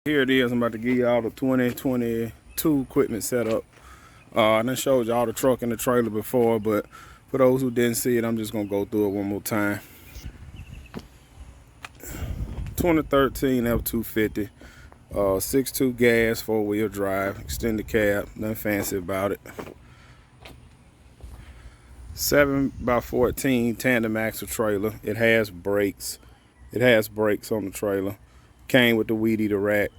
Here it is. I'm about to give y'all the 2022 equipment setup. I done showed y'all the truck and the trailer before, but for those who didn't see it, I'm just gonna go through it one more time. 2013 F250, 6.2 gas, 4-wheel drive, extended cab, nothing fancy about it. 7x14 tandem axle trailer. It has brakes. It has brakes on the trailer. Came with the weed eater rack.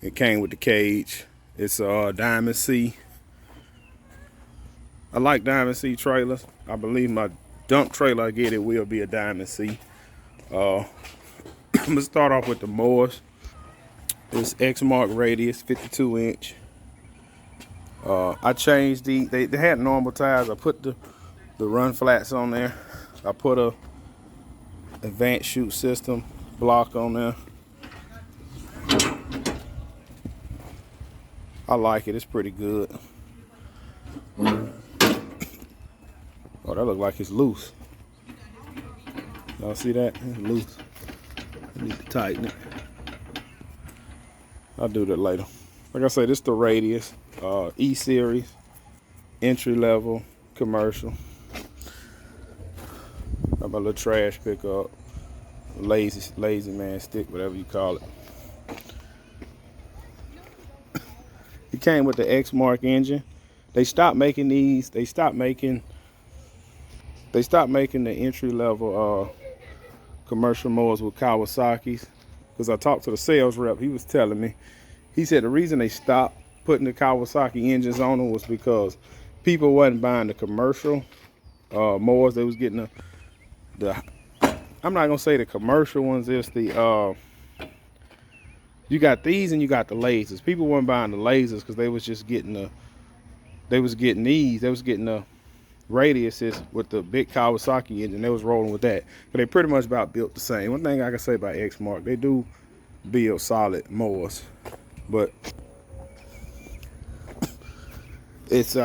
It came with the cage. It's a Diamond C. I like Diamond C trailers. I believe my dump trailer I get it will be a Diamond C. I'm gonna start off with the mowers. It's Exmark radius, 52 inch. I changed they had normal tires. I put the run flats on there. I put a advanced shoot system block on there. I like it. It's pretty good. Oh, that looks like it's loose. Y'all see that? It's loose. I need to tighten it. I'll do that later. Like I said, this is the radius. E-series, entry level, commercial. Got my little trash pickup, lazy man stick, whatever you call it. It came with the Exmark engine. They stopped making these. They stopped making the entry level commercial mowers with Kawasaki's. Because I talked to the sales rep, he was telling me. He said the reason they stopped putting the Kawasaki engines on them was because people wasn't buying the commercial mowers. They was getting the I'm not gonna say the commercial ones. It's the you got these and you got the lasers. People weren't buying the lasers because they was just getting the they was getting the radiuses with the big Kawasaki engine. They was rolling with that, but they pretty much about built the same. One thing I can say about Exmark, they do build solid mowers, but it's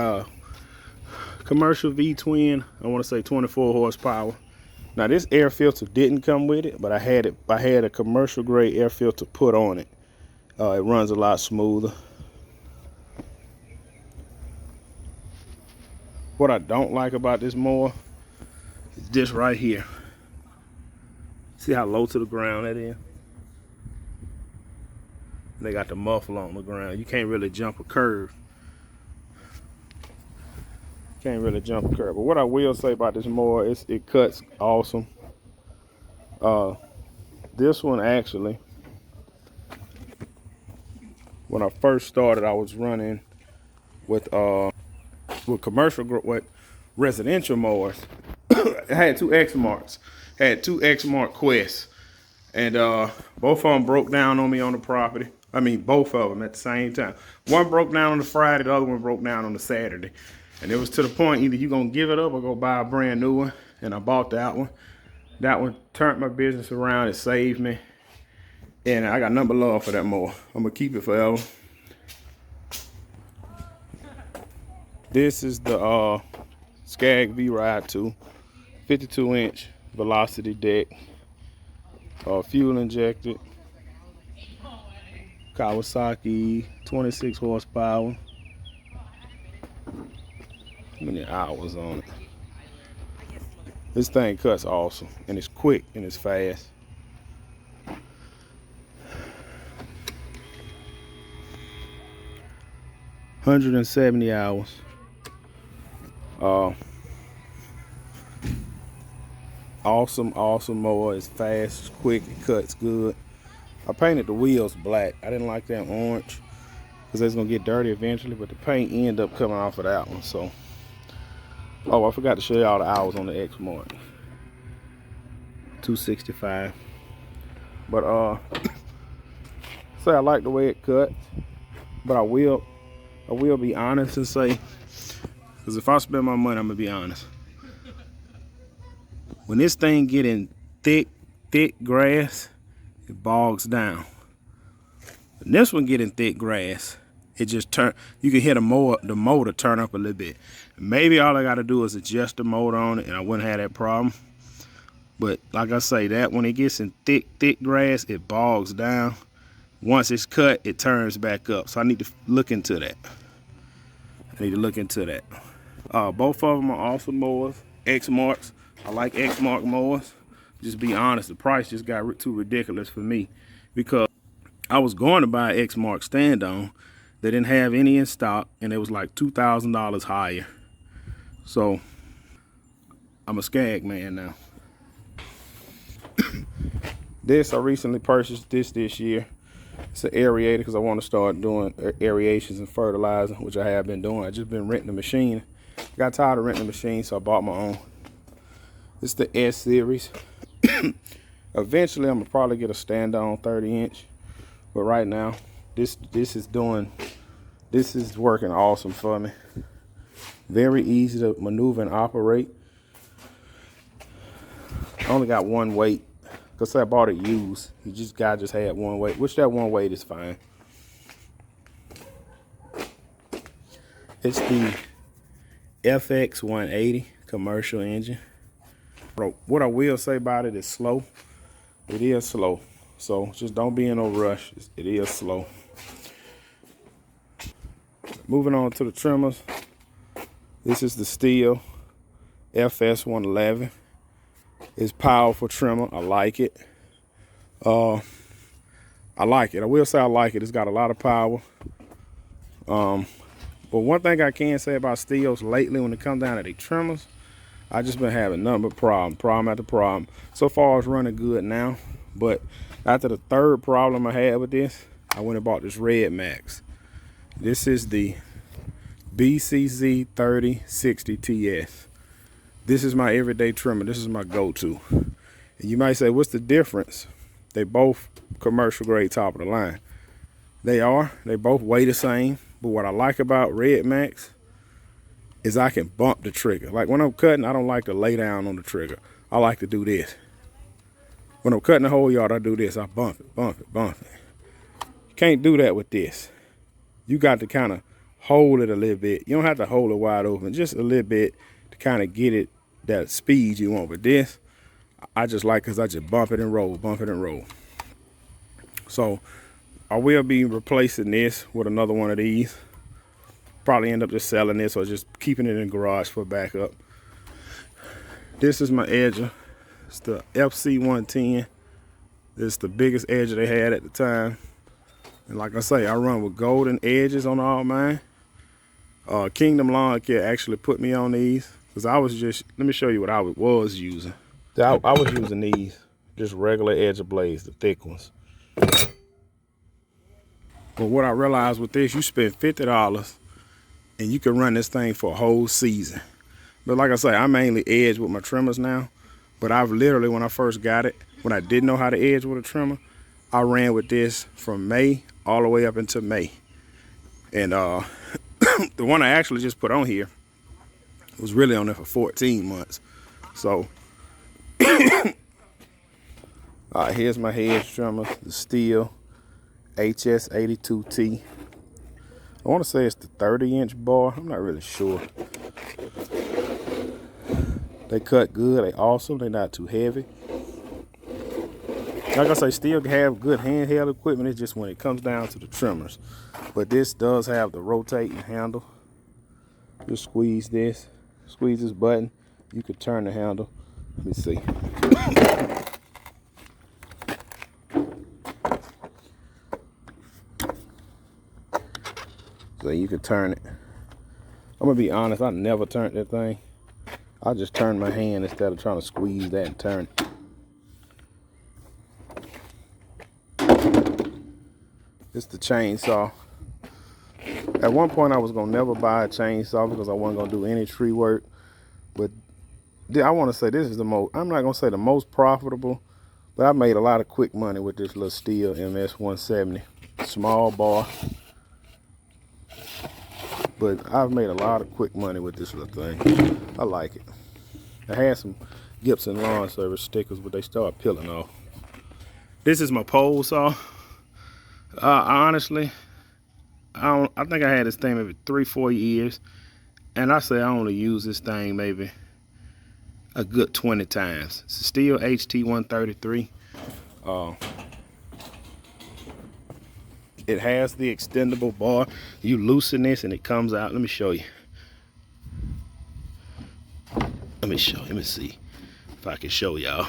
commercial V-twin. I want to say 24 horsepower. Now this air filter didn't come with it, but I had a commercial grade air filter put on it. It runs a lot smoother. What I don't like about this mower is this right here. See how low to the ground that is? They got the muffler on the ground. You can't really jump a curve. Can't really jump a curve. But what I will say about this mower is it cuts awesome. This one actually, when I first started, I was running with residential mowers. I had two Exmarks. Had two Exmark Quests. And both of them broke down on me on the property. I mean, both of them at the same time. One broke down on the Friday, the other one broke down on the Saturday. And it was to the point, either you're going to give it up or go buy a brand new one. And I bought that one. That one turned my business around. It saved me. And I got nothing but love for that mower. I'm going to keep it forever. This is the Scag V-Ride 2. 52 inch velocity deck. Fuel injected. Kawasaki, 26 horsepower. How many hours on it? This thing cuts awesome, and it's quick and it's fast. $170 hours. Awesome mower. It's fast, it's quick, it cuts good. I painted the wheels black. I didn't like that orange because it's gonna get dirty eventually, but the paint ended up coming off of that one. So, oh, I forgot to show y'all the hours on the Exmark. 265. But say I like the way it cuts, but I will be honest and say, because if I spend my money, I'm gonna be honest. When this thing get in thick grass, it bogs down. When this one get in thick grass, it just turn. You can hear the motor turn up a little bit. Maybe all I got to do is adjust the motor on it, and I wouldn't have that problem. But like I say, that when it gets in thick grass, it bogs down. once it's cut, it turns back up. So I need to look into that. Both of them are awesome mowers, Exmarks. I like Exmark mowers. Just be honest, the price just got too ridiculous for me because I was going to buy an Exmark stand-on. They didn't have any in stock, and it was like $2,000 higher. So I'm a Scag man now. I recently purchased this year. It's an aerator because I want to start doing aerations and fertilizer, which I have been doing. I just been renting the machine. Got tired of renting the machine, so I bought my own. It's the S series. Eventually, I'm gonna probably get a stand-on 30-inch, but right now, this is working awesome for me. Very easy to maneuver and operate. I only got one weight because I bought it used. Guy just had one weight, which that one weight is fine. It's the FX 180 commercial engine. What I will say about it is slow. It is slow. So just don't be in no rush. It is slow. Moving on to the trimmers. This is the Stihl FS 111. It's powerful trimmer. I like it. I will say I like it. It's got a lot of power. But one thing I can say about Stihls lately, when it comes down to the trimmers, I just been having nothing but problem after problem. So far it's running good now, but after the third problem I had with this, I went and bought this Red Max. This is the BCZ 3060 TS. This is my everyday trimmer. This is my go-to. And you might say, what's the difference? They both commercial grade, top of the line. They both weigh the same. But what I like about Red Max is I can bump the trigger. Like when I'm cutting, I don't like to lay down on the trigger. I like to do this. When I'm cutting the whole yard, I do this. I bump it, bump it, bump it. You can't do that with this. You got to kind of hold it a little bit. You don't have to hold it wide open, just a little bit to kind of get it that speed you want. But this, I just like because I just bump it and roll, bump it and roll. So I will be replacing this with another one of these. Probably end up just selling this or just keeping it in the garage for backup. This is my edger. It's the FC 110. It's the biggest edger they had at the time. And like I say, I run with golden edges on all mine. Kingdom Lawn Care actually put me on these because I was just, let me show you what I was using. I was using these, just regular edger blades, the thick ones. But what I realized with this, you spend $50 and you can run this thing for a whole season. But like I say, I mainly edge with my trimmers now. But I've literally, when I first got it, when I didn't know how to edge with a trimmer, I ran with this from May all the way up until May. And the one I actually just put on here was really on there for 14 months. So, here's my Hedge trimmer, the Stihl HS82T. I want to say it's the 30-inch bar. I'm not really sure. They cut good. They awesome. They're not too heavy. Like I say, Stihl have good handheld equipment. It's just when it comes down to the trimmers. But this does have the rotating handle. Just squeeze this button. You can turn the handle. Let me see. So you can turn it. I'm gonna be honest, I never turned that thing. I just turned my hand instead of trying to squeeze that and turn it. It's the chainsaw. At one point I was gonna never buy a chainsaw because I wasn't gonna do any tree work. But I wanna say this is the most, I'm not gonna say the most profitable, but I made a lot of quick money with this little Stihl MS-170. Small bar. But I've made a lot of quick money with this little thing. I like it. I had some Gibson lawn service stickers, but they start peeling off. This is my pole saw. Honestly, I think I had this thing maybe 3-4 years, and I say I only use this thing maybe a good 20 times. It's a Stihl HT133. It has the extendable bar. You loosen this and it comes out. Let me show you. Let me see if I can show y'all.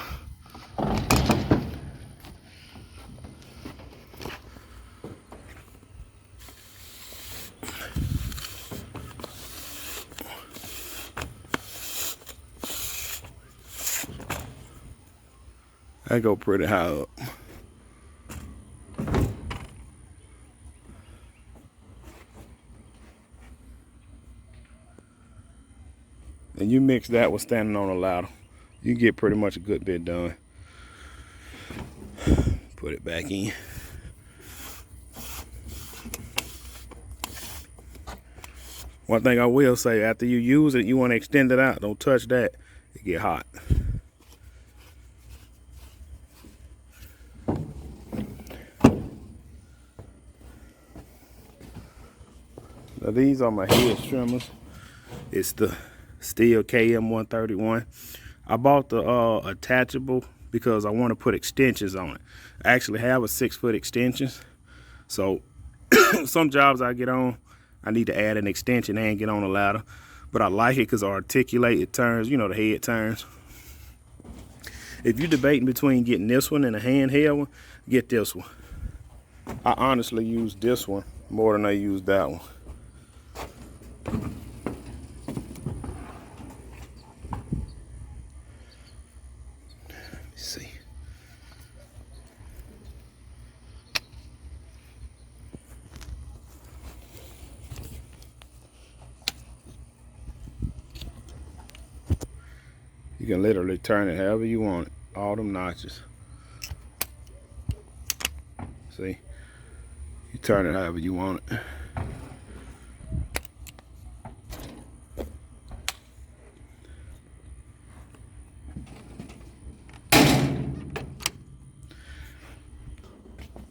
I go pretty high up. And you mix that with standing on a ladder, you get pretty much a good bit done. Put it back in. One thing I will say, after you use it, you want to extend it out. Don't touch that. It get hot. Now these are my Hedge trimmers. It's the Steel KM131. I bought the attachable because I want to put extensions on it. I actually have a 6-foot extensions. So some jobs I get on, I need to add an extension and get on a ladder. But I like it because I articulate, it turns, you know, the head turns. If you're debating between getting this one and a handheld one, get this one. I honestly use this one more than I use that one. See. You can literally turn it however you want it. All them notches. See? You turn it however you want it.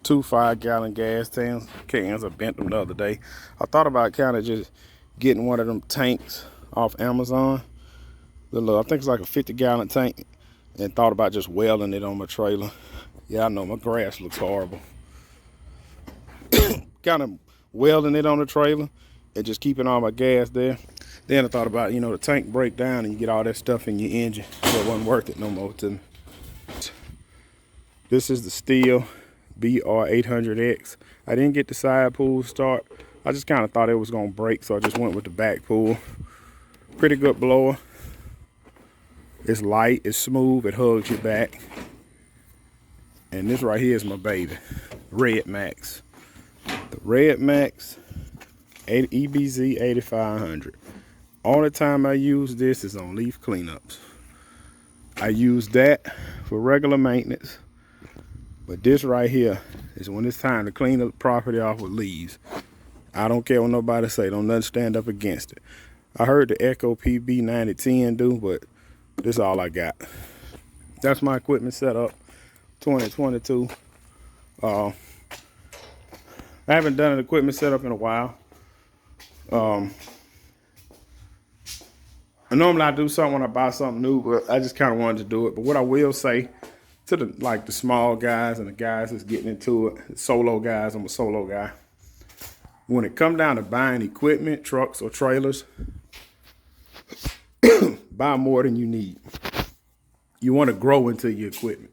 Two 5-gallon gas cans. I bent them the other day. I thought about kind of just getting one of them tanks off Amazon. I think it's like a 50-gallon tank, and thought about just welding it on my trailer. Yeah, I know my grass looks horrible. Kind of welding it on the trailer and just keeping all my gas there. Then I thought about, you know, the tank break down and you get all that stuff in your engine, so it wasn't worth it no more to me. This is the Steel BR800X. I didn't get the side pull start. I just kind of thought it was gonna break, so I just went with the back pull. Pretty good blower. It's light, it's smooth, it hugs your back. And this right here is my baby, Red Max. The Red Max EBZ 8500. All the time I use this is on leaf cleanups. I use that for regular maintenance. But this right here is when it's time to clean the property off with leaves. I don't care what nobody say, don't nothing stand up against it. I heard the Echo PB9010 do, but this is all I got. That's my equipment setup, 2022. I haven't done an equipment setup in a while. Normally I do something when I buy something new, but I just kind of wanted to do it. But what I will say to the small guys and the guys that's getting into it, solo guys, I'm a solo guy. When it comes down to buying equipment, trucks or trailers, buy more than you need. You want to grow into your equipment.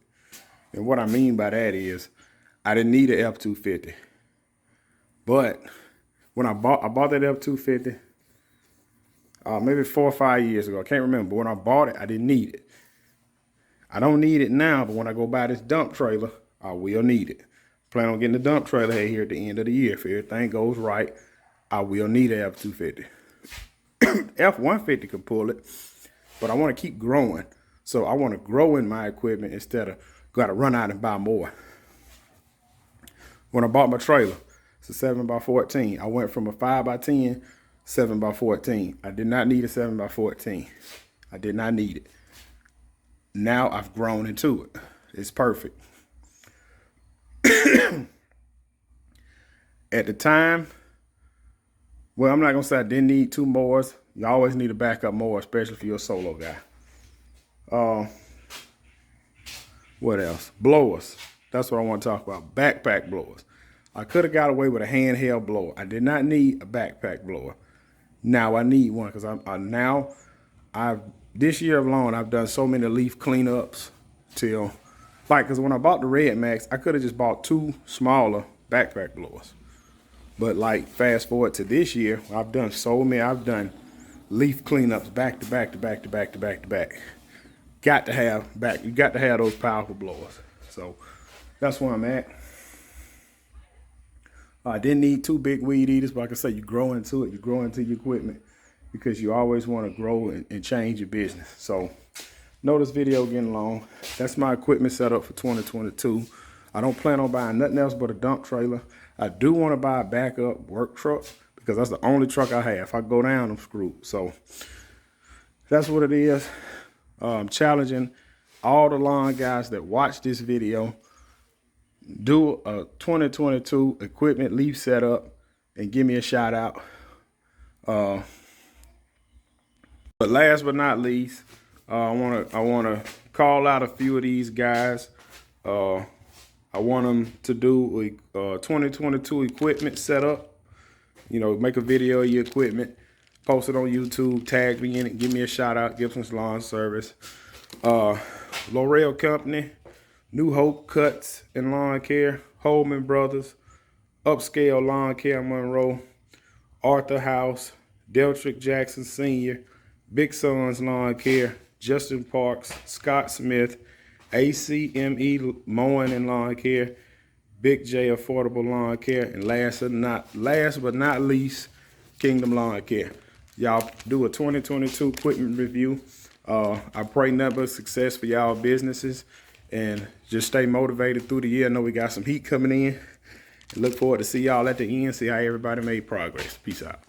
And what I mean by that is, I didn't need an F250. But when I bought that F250, maybe 4 or 5 years ago, I can't remember. But when I bought it, I didn't need it. I don't need it now, but when I go buy this dump trailer, I will need it. Plan on getting the dump trailer here at the end of the year. If everything goes right, I will need an F250. F150 can pull it, but I want to keep growing. So I want to grow in my equipment instead of got to run out and buy more. When I bought my trailer, it's a 7x14. I went from a 5x10, 7x14. I did not need a 7x14. I did not need it. Now I've grown into it. It's perfect. At the time, well, I'm not going to say I didn't need 2 mowers. You always need a backup mower, especially if you're a solo guy. What else? Blowers. That's what I want to talk about. Backpack blowers. I could have got away with a handheld blower. I did not need a backpack blower. Now I need one because this year alone I've done so many leaf cleanups till because when I bought the Red Max, I could have just bought 2 smaller backpack blowers. But like fast forward to this year, I've done so many. I've done leaf cleanups back to back to back to back to back to back. You got to have those powerful blowers. So that's where I'm at. I didn't need 2 big weed eaters, but like I say, you grow into it. You grow into your equipment because you always want to grow and change your business. So know this video getting long. That's my equipment setup for 2022. I don't plan on buying nothing else but a dump trailer. I do want to buy a backup work truck because that's the only truck I have. If I go down, I'm screwed. So that's what it is. I'm challenging all the lawn guys that watch this video. Do a 2022 equipment leaf setup and give me a shout out. But last but not least, I wanna call out a few of these guys. I want them to do a 2022 equipment setup. You know, make a video of your equipment, post it on YouTube, tag me in it, give me a shout out, Gibson's Lawn Service. L'Oreal Company, New Hope Cuts and Lawn Care, Holman Brothers, Upscale Lawn Care Monroe, Arthur House, Deltrick Jackson Sr., Big Sons Lawn Care, Justin Parks, Scott Smith, ACME Mowing and Lawn Care, Big J Affordable Lawn Care, and last but not least, Kingdom Lawn Care. Y'all do a 2022 equipment review. I pray nothing but success for y'all businesses, and just stay motivated through the year. I know we got some heat coming in. Look forward to see y'all at the end, see how everybody made progress. Peace out.